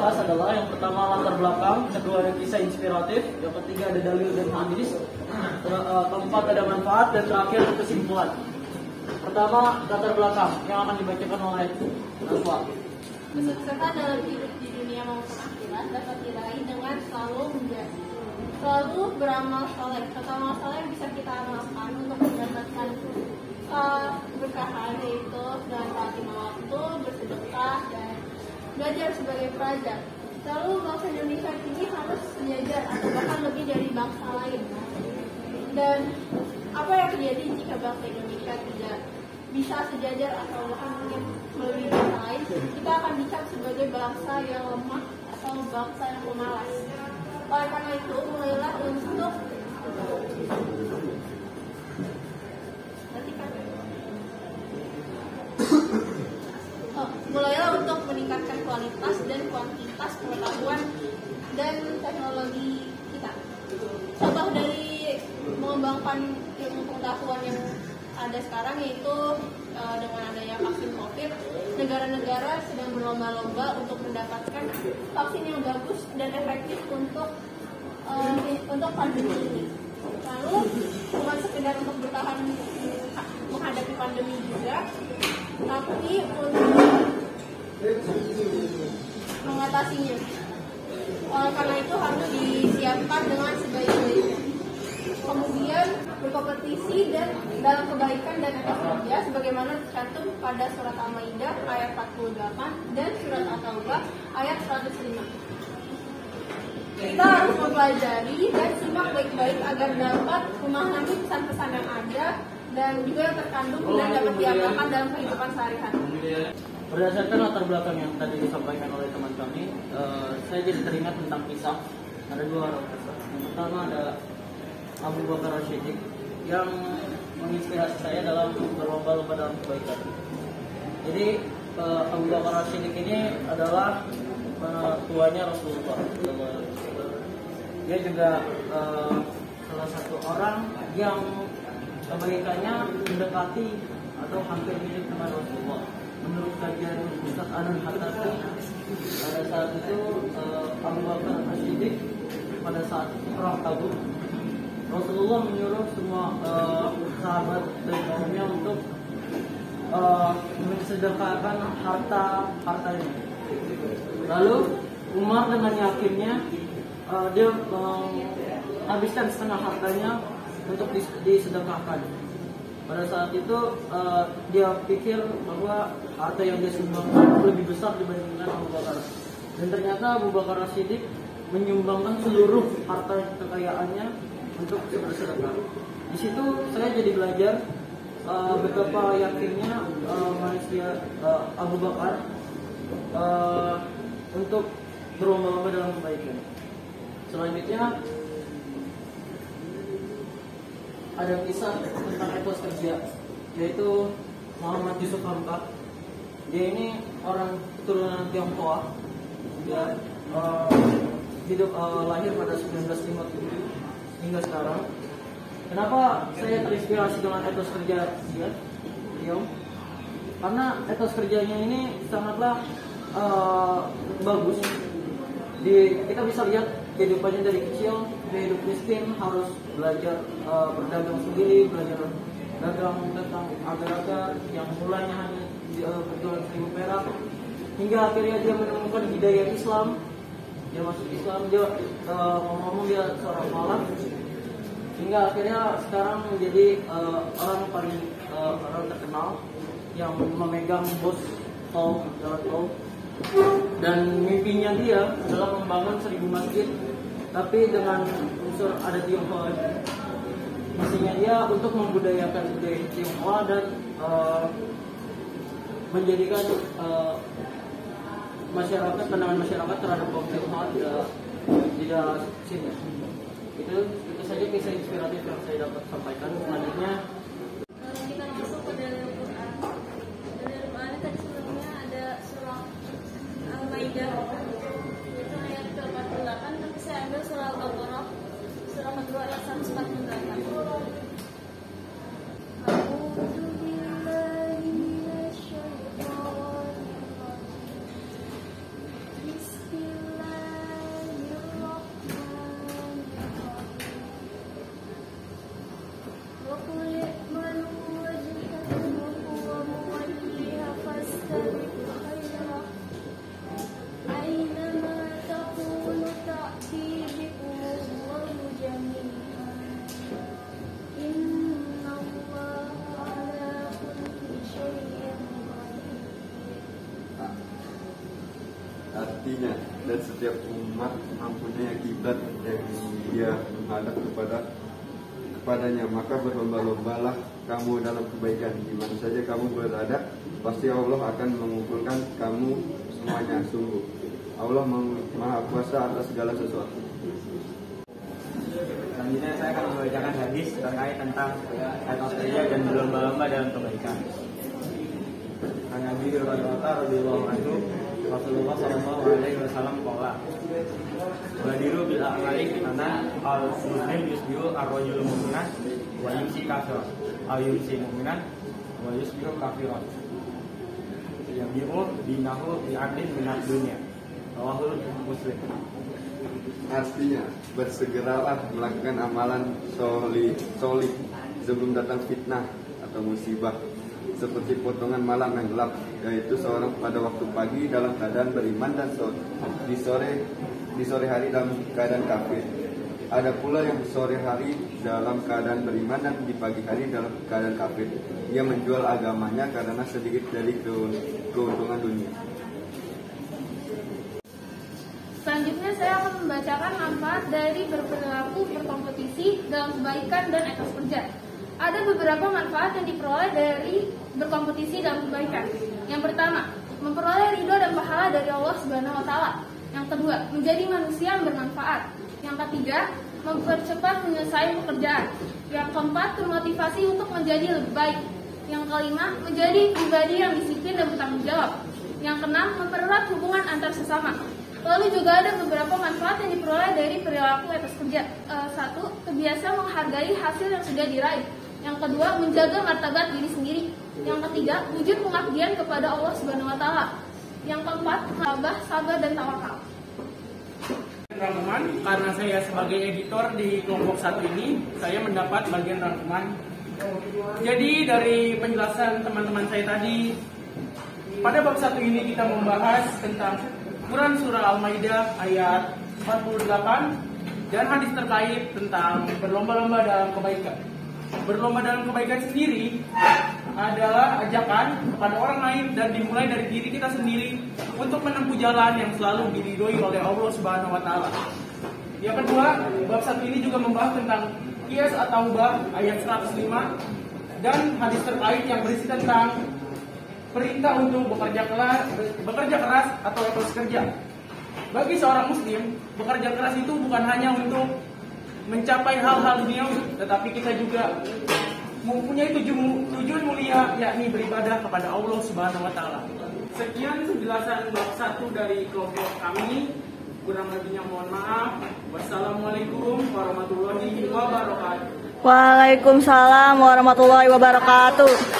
bahas adalah yang pertama latar belakang, kedua ada kisah inspiratif, yang ketiga ada dalil dan hadis, keempat ada manfaat, dan terakhir kesimpulan. Pertama latar belakang yang akan dibacakan oleh Naswa. Kesuksesan dalam hidup di dunia maupun akhirat dapat diraih dengan selalu beramal saleh. Serta amal saleh bisa kita amalkan untuk mendapatkan keberkahan, yaitu dengan taat lima waktu, bersedekah, dan belajar sebagai pelajar. Selalu bangsa Indonesia ini harus sejajar atau bahkan lebih dari bangsa lain. Dan apa yang terjadi jika bangsa Indonesia tidak bisa sejajar atau bahkan mungkin melebihi bangsa lain? Kita akan dicap sebagai bangsa yang lemah atau bangsa yang pemalas. Oleh karena itu, mulailah untuk meningkatkan kualitas dan kuantitas pengetahuan dan teknologi kita. Contoh dari mengembangkan ilmu pengetahuan yang ada sekarang yaitu dengan adanya vaksin COVID, negara-negara sedang berlomba-lomba untuk mendapatkan vaksin yang bagus dan efektif untuk pandemi ini. Lalu bukan sekedar untuk bertahan menghadapi pandemi juga, tapi untuk mengatasinya. Karena itu harus disiapkan dengan sebaik-baiknya. Kemudian berkompetisi dan dalam kebaikan dan etos kerja sebagaimana tercantum pada surat Al-Maidah ayat 48 dan surat At-Taubah ayat 105. Kita harus mempelajari dan simak baik-baik agar dapat memahami pesan-pesan yang ada dan juga yang terkandung dan dapat diamalkan dalam kehidupan sehari-hari. Berdasarkan latar belakang yang tadi disampaikan oleh teman kami, saya jadi teringat tentang kisah. Ada dua orang kisah. Yang pertama ada Abu Bakar As-Siddiq yang menginspirasi saya dalam berlomba-lomba dalam kebaikan. Jadi Abu Bakar As-Siddiq ini adalah tuanya Rasulullah. Dia juga salah satu orang yang kebaikannya mendekati atau hampir mirip dengan Rasulullah. Menurut kajian Ustaz Anand Hattaki, pada saat itu Abu Bakar As-Siddiq pada saat perang Tabuk, Rasulullah menyuruh semua sahabat dan kaumnya untuk mensedekahkan hartanya. Lalu Umar dengan yakinnya dia menghabiskan setengah hartanya untuk disedekahkan. Pada saat itu dia pikir bahwa harta yang dia sumbangkan lebih besar dibandingkan Abu Bakar. Dan ternyata Abu Bakar As-Siddiq menyumbangkan seluruh harta kekayaannya untuk bersedekah. Di situ saya jadi belajar betapa yakinnya manusia Abu Bakar untuk berlomba-lomba dalam kebaikan. Selanjutnya ada kisah tentang etos kerja, yaitu Muhammad Yusuf Hamka. Dia ini orang keturunan Tionghoa. Dia hidup lahir pada 1957 hingga sekarang. Kenapa saya terinspirasi dengan etos kerja dia? Karena etos kerjanya ini sangatlah bagus. Kita bisa lihat kehidupannya dari kecil, dia hidup miskin, harus belajar berdagang sendiri, belajar dagang tentang agar-agar yang mulanya hanya berjualan 1.000 perak, hingga akhirnya dia menemukan hidayah Islam. Dia masuk Islam, dia ngomong dia seorang malam, hingga akhirnya sekarang menjadi orang paling orang terkenal yang memegang bos tol, jalan tol. Dan mimpinya dia adalah membangun 1.000 masjid, tapi dengan unsur adat Tionghoa. Misinya dia untuk membudayakan budaya Tionghoa dan menjadikan pandangan masyarakat terhadap kaum Tionghoa tidak sini. Itu saja kisah inspiratif yang saya dapat sampaikan. Selanjutnya kita masuk ke dalam Quran. Dalam Quran tadi sebelumnya ada surah Al-Maidah itu ayat ke-48, tapi saya ambil surah Al-Baqarah surah kedua ayat 148. Bismillahirrahmanirrahim. pastinya, dan setiap umat mempunyai kiblat yang dia menghadap kepadanya, maka berlomba-lombalah kamu dalam kebaikan. Di mana saja kamu berada, pasti Allah akan mengumpulkan kamu semuanya. Sungguh Allah Maha Kuasa atas segala sesuatu. Selanjutnya saya akan membacakan hadis terkait tentang etos kerja dan berlomba-lomba dalam kebaikan. An Abi Hurairah radhiyallahu anhu, Rasulullah sallallahu alaihi wasallam qala, "Badiru bil a'mali karena al-muslim yusbihu ar-rajulu mu'minan wa yumsi kafiran, aw yumsi mu'minan wa yusbihu kafiran. Yabi'u dinahu bi'adlin minad dunya." Rawahul Muslim. Artinya, bersegeralah melakukan amalan solih sebelum datang fitnah atau musibah, seperti potongan malam yang gelap, yaitu seorang pada waktu pagi dalam keadaan beriman dan di sore hari dalam keadaan kafir. Ada pula yang di sore hari dalam keadaan beriman dan di pagi hari dalam keadaan kafir. Ia menjual agamanya karena sedikit dari keuntungan dunia. Selanjutnya saya akan membacakan manfaat dari berperilaku berkompetisi dalam kebaikan dan etos kerja. Ada beberapa manfaat yang diperoleh dari berkompetisi dalam kebaikan. Yang pertama, memperoleh ridho dan pahala dari Allah Subhanahu wa taala. Yang kedua, menjadi manusia yang bermanfaat. Yang ketiga, mempercepat penyelesaian pekerjaan. Yang keempat, termotivasi untuk menjadi lebih baik. Yang kelima, menjadi pribadi yang disiplin dan bertanggung jawab. Yang keenam, mempererat hubungan antar sesama. Lalu juga ada beberapa manfaat yang diperoleh dari perilaku etos kerja. Satu, kebiasaan menghargai hasil yang sudah diraih. Yang kedua, menjaga martabat diri sendiri. Yang ketiga, wujud pengabdian kepada Allah Subhanahu wa taala. Yang keempat, sabar dan tawakal. Rangkuman, karena saya sebagai editor di kelompok satu ini, saya mendapat bagian rangkuman. Jadi dari penjelasan teman-teman saya tadi, pada bab 1 ini kita membahas tentang Quran Surah Al-Maidah ayat 48 dan hadis terkait tentang berlomba-lomba dalam kebaikan. Berlomba dalam kebaikan sendiri adalah ajakan kepada orang lain dan dimulai dari diri kita sendiri untuk menempuh jalan yang selalu diridhoi oleh Allah Subhanahu wa taala. Yang kedua, bab 1 ini juga membahas tentang Qiyas At-Taubah ayat 105 dan hadis terkait yang berisi tentang perintah untuk bekerja keras atau etos kerja. Bagi seorang muslim, bekerja keras itu bukan hanya untuk mencapai hal-hal duniawi, tetapi kita juga mempunyai tujuan mulia, yakni beribadah kepada Allah Subhanahu wa taala. Sekian penjelasan bab 1 dari kelompok kami. Kurang lebihnya mohon maaf. Wassalamualaikum warahmatullahi wabarakatuh. Waalaikumsalam warahmatullahi wabarakatuh.